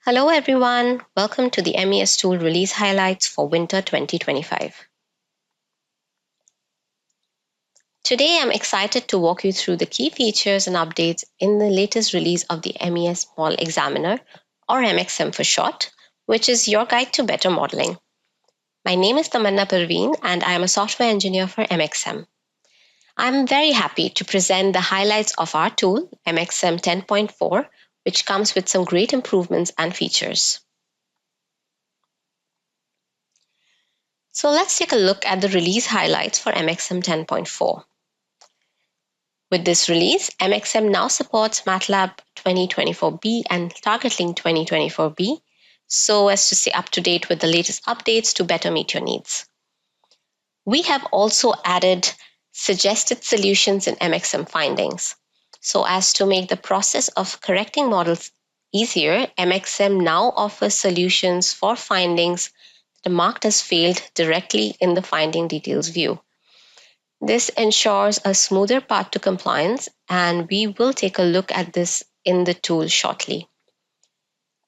Hello everyone, welcome to the MES tool release highlights for winter 2025. Today I'm excited to walk you through the key features and updates in the latest release of the MES Model Examiner, or MXAM for short, which is your guide to better modeling. My name is Tamanna Parveen and I am a software engineer for MXAM. I'm very happy to present the highlights of our tool, MXAM 10.4, which comes with some great improvements and features. So let's take a look at the release highlights for MXAM 10.4. With this release, MXAM now supports MATLAB 2024b and TargetLink 2024b, so as to stay up to date with the latest updates to better meet your needs. We have also added suggested solutions in MXAM findings. So as to make the process of correcting models easier, MXAM now offers solutions for findings that are marked as failed directly in the finding details view. This ensures a smoother path to compliance, and we will take a look at this in the tool shortly.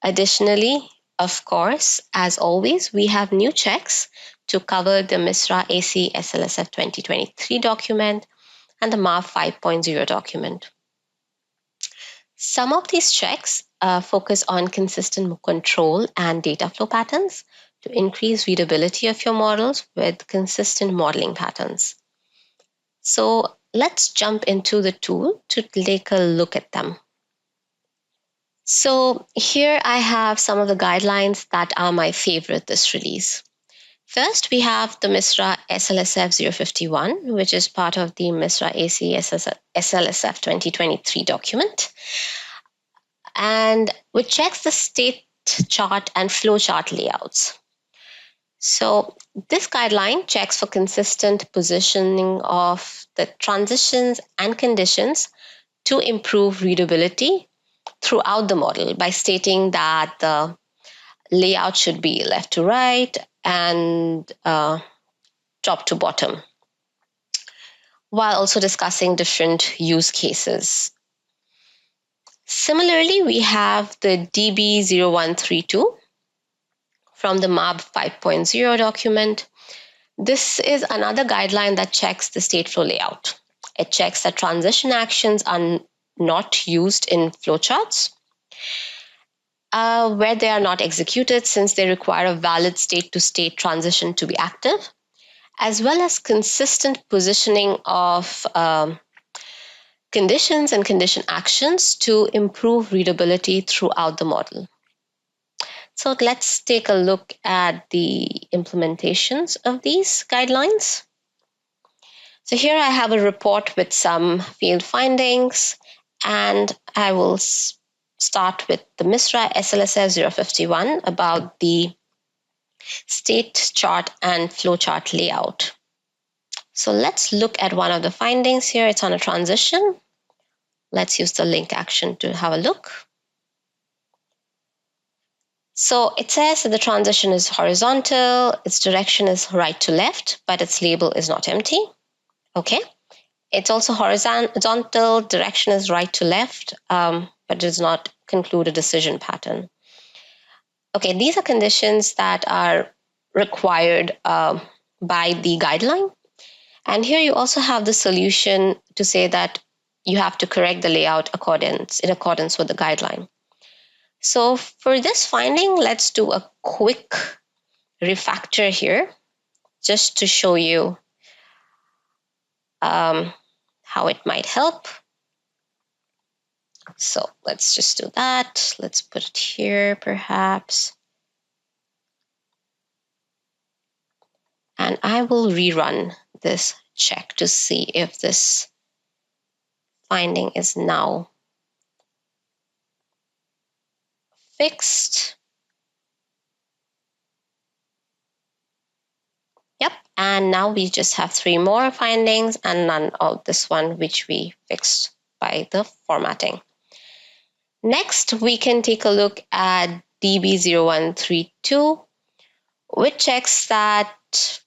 Additionally, of course, as always, we have new checks to cover the MISRA AC SLSF 2023 document and the MAV 5.0 document. Some of these checks focus on consistent control and data flow patterns to increase readability of your models with consistent modeling patterns. So let's jump into the tool to take a look at them. So here I have some of the guidelines that are my favorite this release. First, we have the MISRA SLSF 051, which is part of the MISRA AC SLSF 2023 document, and which checks the state chart and flowchart layouts. So this guideline checks for consistent positioning of the transitions and conditions to improve readability throughout the model by stating that the layout should be left to right and top to bottom, while also discussing different use cases. Similarly, we have the DB0132 from the MAV 5.0 document. This is another guideline that checks the stateflow layout. It checks that transition actions are not used in flowcharts, where they are not executed since they require a valid state-to-state transition to be active, as well as consistent positioning of conditions and condition actions to improve readability throughout the model. So let's take a look at the implementations of these guidelines. So here I have a report with some field findings, and I will start with the MISRA SLSF 051 about the state chart and flowchart layout. So let's look at one of the findings here. It's on a transition. Let's use the link action to have a look. So it says that the transition is horizontal, its direction is right to left, but its label is not empty. Okay. It's also horizontal, direction is right to left, but does not conclude a decision pattern. Okay, these are conditions that are required by the guideline. And here you also have the solution to say that you have to correct the layout in accordance with the guideline. So for this finding, let's do a quick refactor here, just to show you how it might help. So let's just do that. Let's put it here, perhaps. And I will rerun this check to see if this finding is now fixed. Yep, and now we just have 3 more findings and none of this one, which we fixed by the formatting. Next, we can take a look at DB0132, which checks that,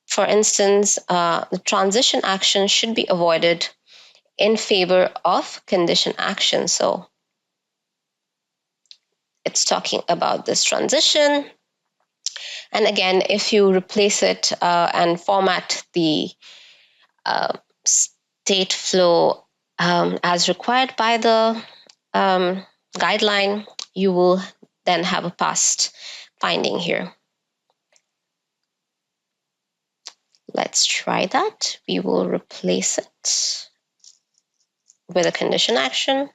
for instance, the transition action should be avoided in favor of condition action. So it's talking about this transition. And again, if you replace it and format the state flow as required by the guideline, you will then have a passed finding here. Let's try that. We will replace it with a condition action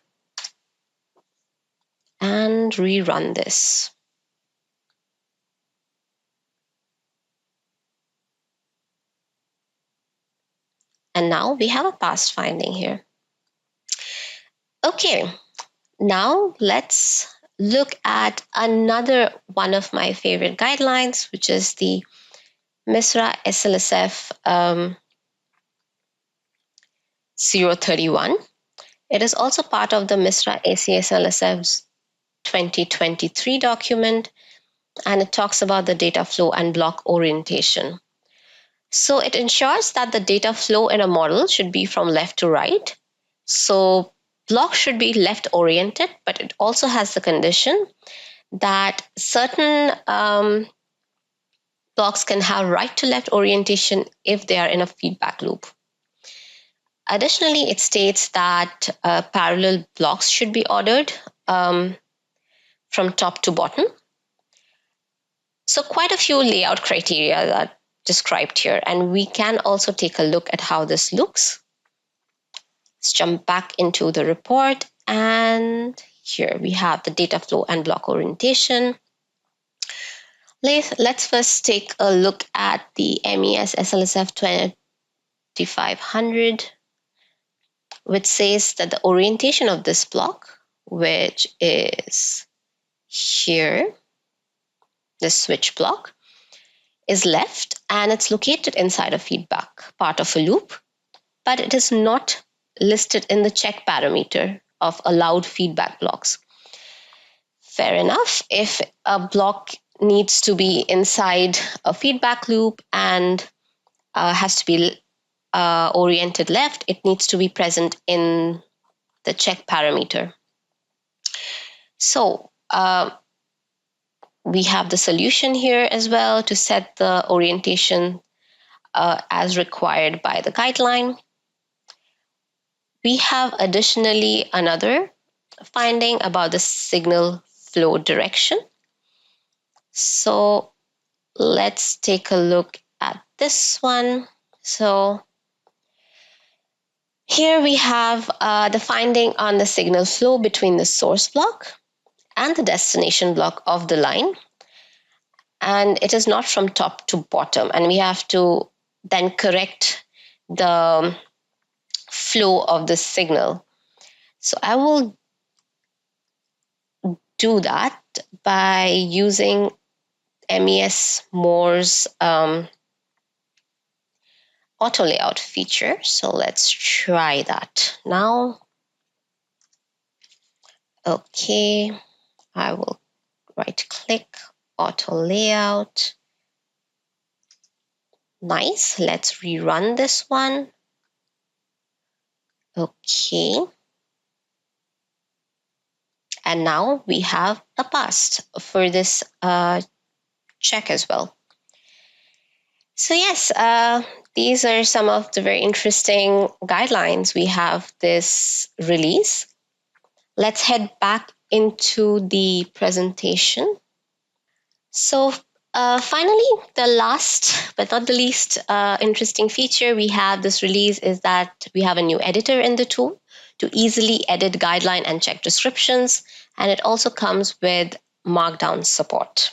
and rerun this. And now we have a passed finding here. Okay, now let's look at another one of my favorite guidelines, which is the MISRA SLSF 031. It is also part of the MISRA AC SLSF 2023 document, and it talks about the data flow and block orientation. So it ensures that the data flow in a model should be from left to right. So block should be left oriented, but it also has the condition that certain blocks can have right to left orientation if they are in a feedback loop. Additionally, it states that parallel blocks should be ordered from top to bottom. So quite a few layout criteria are described here, and we can also take a look at how this looks. Let's jump back into the report, and here we have the data flow and block orientation. Let's first take a look at the MES SLSF 2500, which says that the orientation of this block, which is here, the switch block, is left, and it's located inside a feedback part of a loop, but it is not listed in the check parameter of allowed feedback blocks. Fair enough. If a block needs to be inside a feedback loop and has to be oriented left, it needs to be present in the check parameter. So we have the solution here as well to set the orientation as required by the guideline. We have additionally another finding about the signal flow direction. So let's take a look at this one. So here we have the finding on the signal flow between the source block and the destination block of the line. And it is not from top to bottom. And we have to then correct the flow of the signal. So I will do that by using MES Moore's auto layout feature. So let's try that now. Okay, I will right click, auto layout. Nice, let's rerun this one. Okay. And now we have a passed for this check as well. So yes, these are some of the very interesting guidelines we have this release. Let's head back into the presentation. So finally, the last but not the least interesting feature we have this release is that we have a new editor in the tool to easily edit guideline and check descriptions, and it also comes with markdown support.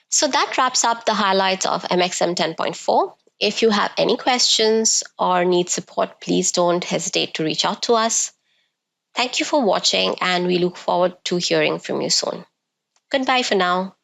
So that wraps up the highlights of MXAM 10.4. If you have any questions or need support, please don't hesitate to reach out to us. Thank you for watching, and we look forward to hearing from you soon. Goodbye for now.